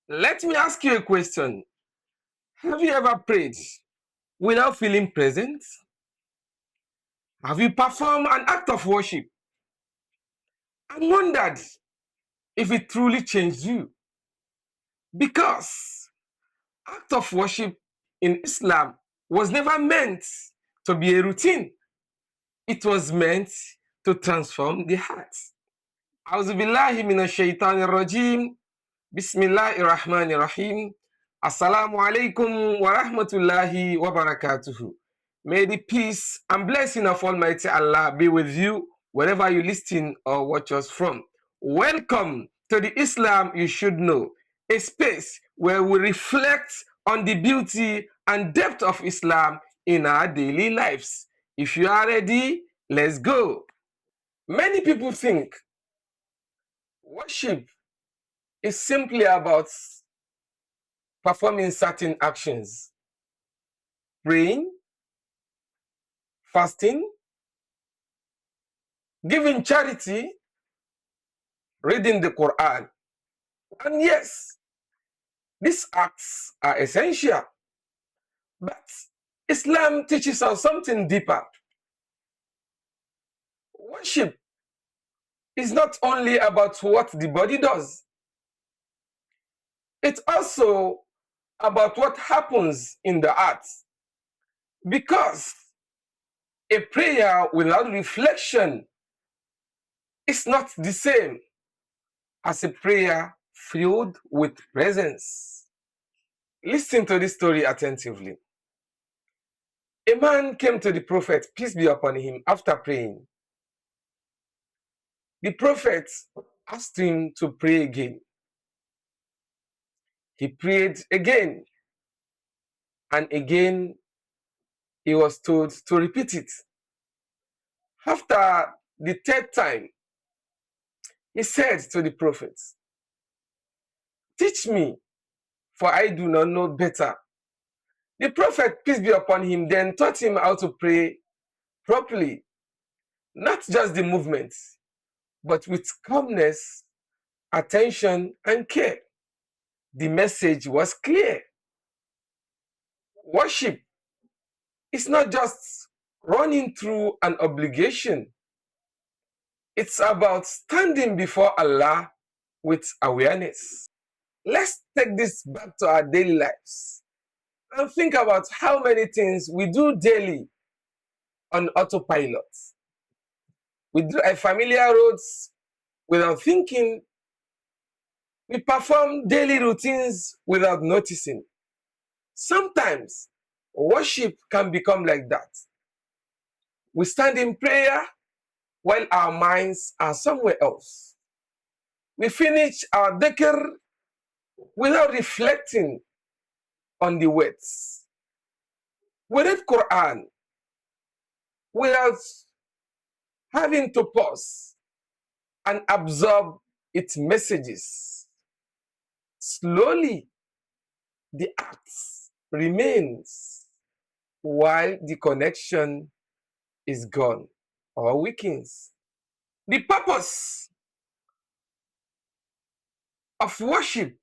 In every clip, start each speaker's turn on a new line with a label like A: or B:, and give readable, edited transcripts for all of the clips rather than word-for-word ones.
A: Let me ask you a question. Have you ever prayed without feeling present? Have you performed an act of worship and wondered if it truly changed you? Because act of worship in Islam was never meant to be a routine. It was meant to transform the heart. أعوذ بالله من الشيطان الرجيم بسم الله الرحمن الرحيم Assalamu alaikum wa rahmatullahi wa barakatuhu. May the peace and blessing of Almighty Allah be with you wherever you listen or watch us from. Welcome to the Islam You Should Know, a space where we reflect on the beauty and depth of Islam in our daily lives. If you are ready, let's go. Many people think worship is simply about performing certain actions, praying, fasting, giving charity, reading the Quran. And yes, these acts are essential, but Islam teaches us something deeper. Worship is not only about what the body does, it's also about what happens in the heart. Because a prayer without reflection is not the same as a prayer filled with presence. Listen to this story attentively. A man came to the prophet, peace be upon him, after praying. The prophet asked him to pray again. He prayed again, and again he was told to repeat it. After the third time, he said to the prophet, "Teach me, for I do not know better." The prophet, peace be upon him, then taught him how to pray properly, not just the movements, but with calmness, attention, and care. The message was clear. Worship is not just running through an obligation. It's about standing before Allah with awareness. Let's take this back to our daily lives and think about how many things we do daily on autopilot. We drive familiar roads without thinking. We perform daily routines without noticing. Sometimes worship can become like that. We stand in prayer while our minds are somewhere else. We finish our dhikr without reflecting on the words. We read Quran without having to pause and absorb its messages. Slowly, the act remains while the connection is gone or weakens. The purpose of worship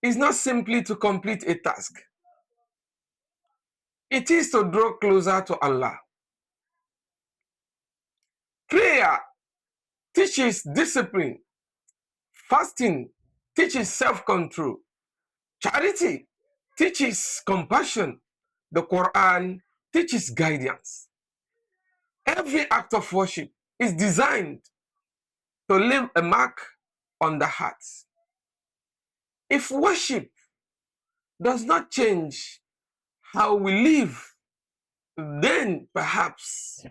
A: is not simply to complete a task. It is to draw closer to Allah. Prayer teaches discipline. Fasting teaches self-control. Charity teaches compassion. The Quran teaches guidance. Every act of worship is designed to leave a mark on the heart. If worship does not change how we live, then perhaps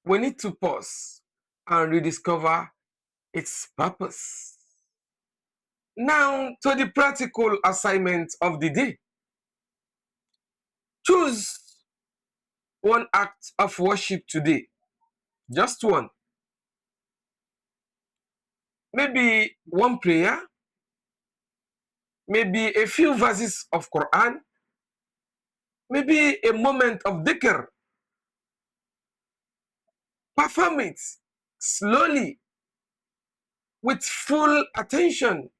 A: we need to pause and rediscover its purpose. Now to the practical assignment of the day. Choose one act of worship today. Just one. Maybe one prayer, maybe a few verses of Quran, maybe a moment of dhikr. Perform it slowly with full attention,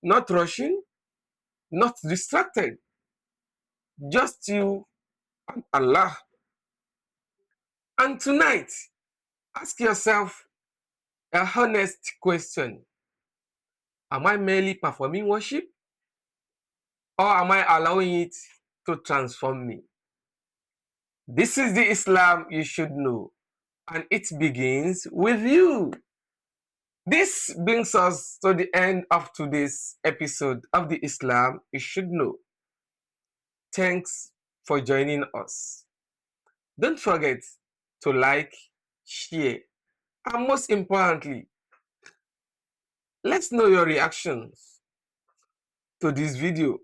A: not rushing, not distracted. Just you and Allah. And tonight, ask yourself a honest question. Am I merely performing worship, or am I allowing it to transform me? This is the Islam you should know, and it begins with you. This brings us to the end of today's episode of the Islam you should know. Thanks for joining us. Don't forget to like, share, and most importantly, let's know your reactions to this video.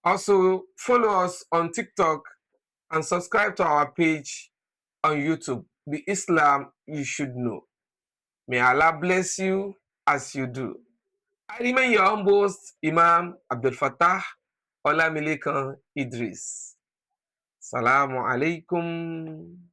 A: Also, follow us on TikTok and subscribe to our page on YouTube, The Islam You Should Know. May Allah bless you as you do. I remain your humble host, Imam Abdul Fattah Olamilekan Idris. Salamu alaikum.